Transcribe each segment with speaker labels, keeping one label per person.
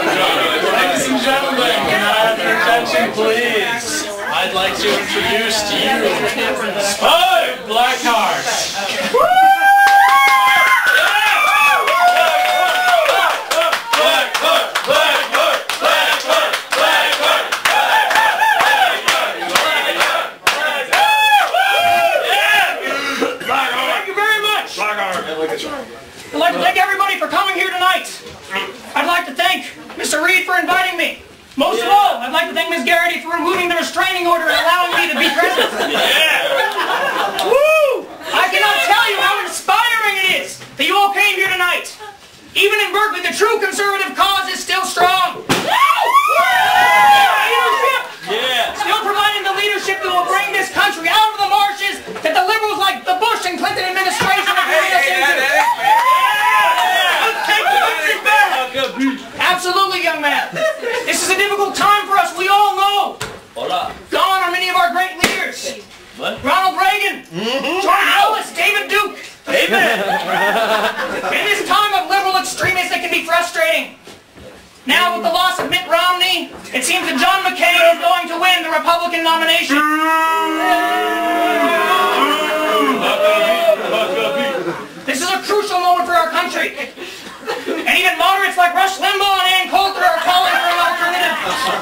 Speaker 1: Ladies and gentlemen, can I have your attention, please? I'd like to introduce to you Blackhart.
Speaker 2: I'd like to thank everybody for coming here tonight. I'd like to thank Mr. Reed for inviting me. Most of all, I'd like to thank Ms. Garrity for removing the restraining order and allowing me to be present. Woo! I cannot tell you how inspiring it is that you all came here tonight. Even in Berkeley, the true conservative cause is still strong. Leadership! Still providing the leadership that will bring this country out of the marshes that the liberals like the Bush and Clinton administration are bringing us into. Absolutely, young man. This is a difficult time for us, we all know. Gone are many of our great leaders. Ronald Reagan, George Wallace, David Duke. In this time of liberal extremists, it can be frustrating. Now, with the loss of Mitt Romney, it seems that John McCain is going to win the Republican nomination. This is a crucial moment for our country. And even moderates like Rush Limbaugh and Ann Coulter are calling for an alternative.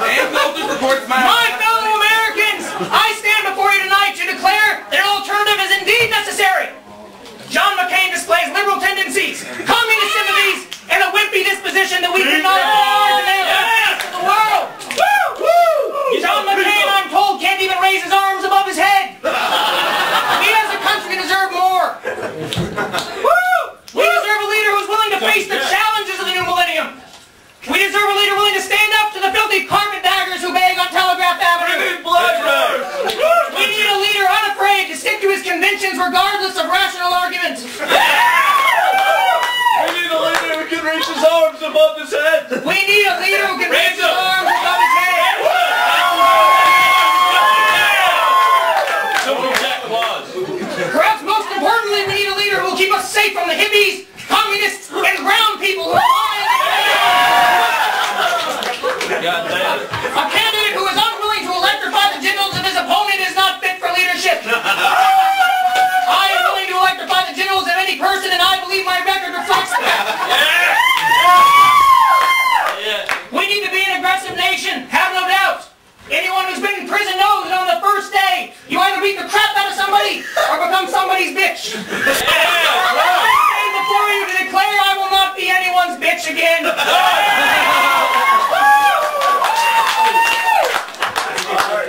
Speaker 3: Ann Coulter supports
Speaker 2: my fellow Americans, I stand before you tonight to declare that an alternative is indeed necessary. John McCain displays liberal tendencies, communist sympathies, and a wimpy disposition that we cannot afford to make to the world. John McCain, I'm told, can't even raise his arms above his head. We as a country deserve more. We deserve a leader who's willing to face the challenges of the new millennium. We deserve a leader willing to stand up to the filthy carpetbaggers who beg on Telegraph Avenue. We need a leader unafraid to stick to his convictions regardless of rational argument.
Speaker 1: We need a leader who can reach his arms above his head.
Speaker 2: We need a leader who can reach his arms above his head. Perhaps most importantly, we need a leader who will keep us safe from the hippies, communists, and brown people who are lying. A candidate who is unwilling to electrify the genitals of his opponent is not fit for leadership. I am willing to electrify the genitals of any person, and I believe my record reflects that. We need to be an aggressive nation, have no doubt. Anyone who's been in prison knows that on the first day, you either beat the crap out of somebody or become somebody's bitch. I stand before you to declare I will not be anyone's bitch again.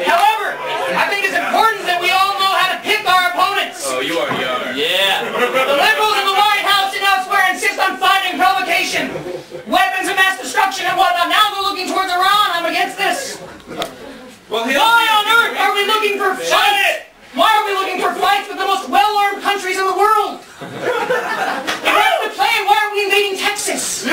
Speaker 2: However, I think it's important that we all know how to pick our opponents.
Speaker 3: Oh, you already are. Yeah.
Speaker 2: The liberals in the White House and elsewhere insist on fighting provocation, weapons of mass destruction and whatnot. Now they're looking towards Iran. I'm against this.
Speaker 3: Well,
Speaker 2: why on earth are we looking for fights? Why are we looking for fights with the most well-armed countries in the world? If that's the plan, why are we invading Texas? You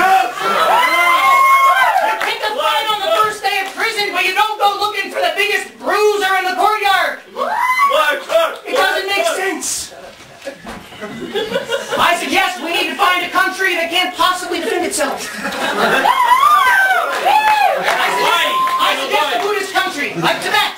Speaker 2: pick a fight on the first day of prison, but you don't go looking for the biggest bruiser in the courtyard. It doesn't make sense. I suggest we need to find a country that can't possibly defend itself. I suggest a Buddhist country, like Tibet.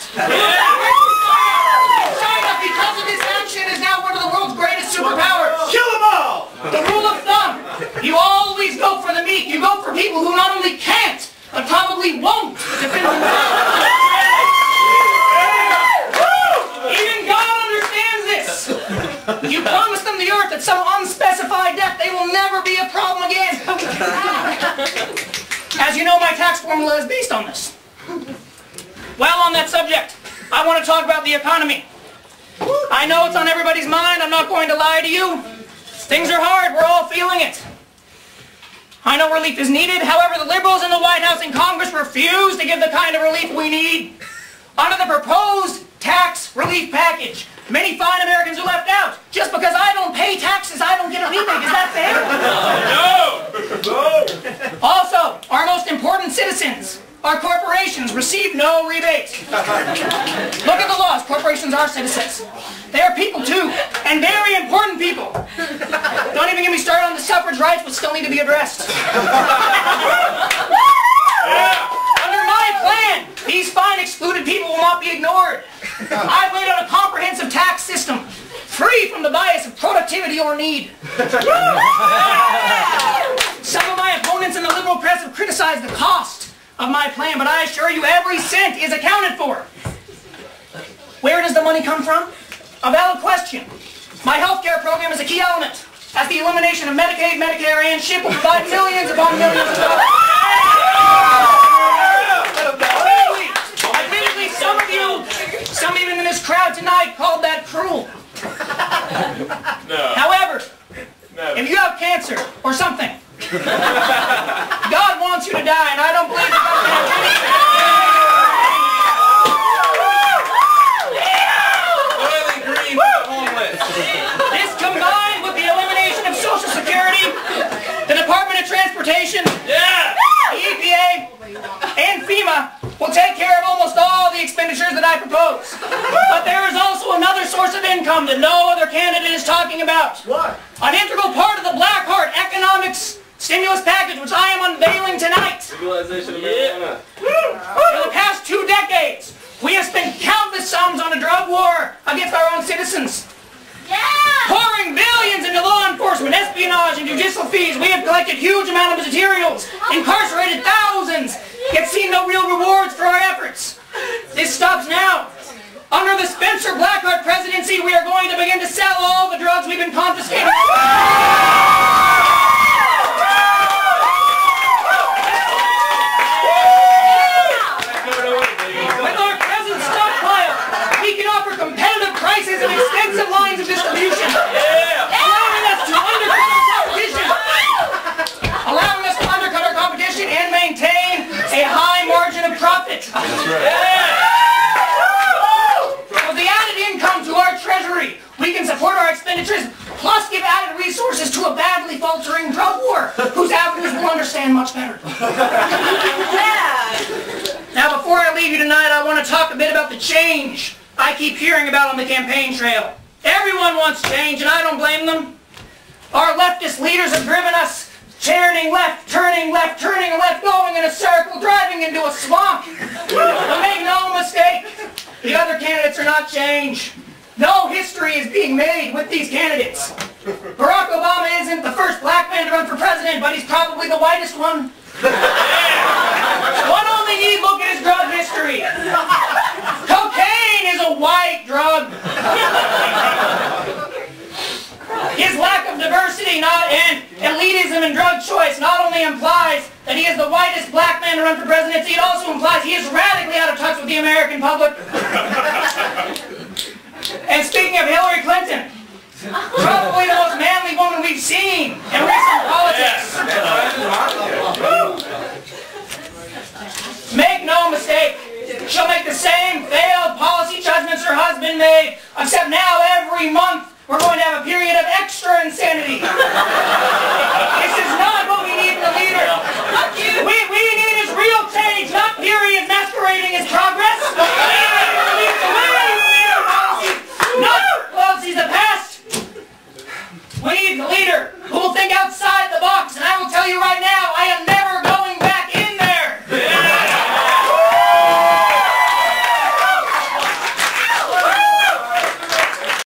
Speaker 2: China, because of this action, is now one of the world's greatest superpowers.
Speaker 1: Kill them all!
Speaker 2: The rule of thumb, you always go for the meek. You go for people who not only can't, but probably won't defend themselves. Even God understands this. You promise them the earth at some unspecified death, they will never be a problem again. As you know, my tax formula is based on this. Well, on that subject, I want to talk about the economy. I know it's on everybody's mind. I'm not going to lie to you. Things are hard. We're all feeling it. I know relief is needed. However, the liberals in the White House and Congress refuse to give the kind of relief we need. Under the proposed tax relief package, many fine Americans are left out. Just because I don't pay taxes, I don't get a rebate. Is that fair? No! Also, our most important citizens, our corporations, receive no rebate. Look at the laws. Corporations are citizens. They are people too, and very important people. Don't even get me started on the suffrage rights, which still need to be addressed. necessity or need. Some of my opponents in the liberal press have criticized the cost of my plan, but I assure you every cent is accounted for. Where does the money come from? A valid question. My health care program is a key element, as the elimination of Medicaid, Medicare, and SHIP will provide millions upon millions of dollars. Admittedly, some even in this crowd tonight called that cruel.
Speaker 3: No.
Speaker 2: However,
Speaker 3: No.
Speaker 2: if you have cancer or something, God wants you to die, and I don't believe the government has anything.
Speaker 3: Boiling green for the homeless.
Speaker 2: This combined with the elimination of Social Security, the Department of Transportation,
Speaker 3: Yeah.
Speaker 2: the EPA, and FEMA will take care of almost all the expenditures that I propose. But there is also another source of income that no other candidate is talking about.
Speaker 4: What?
Speaker 2: An integral part of the Blackhart economics stimulus package, which I am unveiling tonight.
Speaker 3: Legalization of marijuana.
Speaker 2: For the past 2 decades, we have spent countless sums on a drug war against our own citizens. Pouring billions into law enforcement, espionage, and judicial fees, we have collected huge amounts of materials, incarcerated thousands, yet seen no real rewards for our efforts. This stops now. Under the Spencer Blackhart presidency, we are going to begin to sell all the drugs we've been confiscating. With our present stockpile, we can offer competitive prices and extensive lines of distribution, allowing us to undercut our competition and maintain a high margin of profit. With the added income to our treasury, we can support our expenditures, plus give added resources to a badly faltering drug war, whose avenues will understand much better. Now, before I leave you tonight, I want to talk a bit about the change I keep hearing about on the campaign trail. Everyone wants change, and I don't blame them. Our leftist leaders have driven us turning left, going in a circle, driving into a swamp. But make no mistake, the other candidates are not change. No history is being made with these candidates. Barack Obama isn't the first black man to run for president, but he's probably the whitest one. One only need look at his drug history. Cocaine is a white drug. His lack of diversity and elitism in drug choice not only implies that he is the whitest black man to run for presidency, it also implies he is radically out of touch with the American public. And speaking of Hillary Clinton, probably the most manly woman we've seen in recent politics. Make no mistake, she'll make the same failed policy judgments her husband made, except now every month we're going to have a period of extra insanity. This is not what we need in a leader. We need is real change, not periods masquerading as progress. We need to policies, not policies of the past. We need a leader who will think outside the box, and I will tell you right now,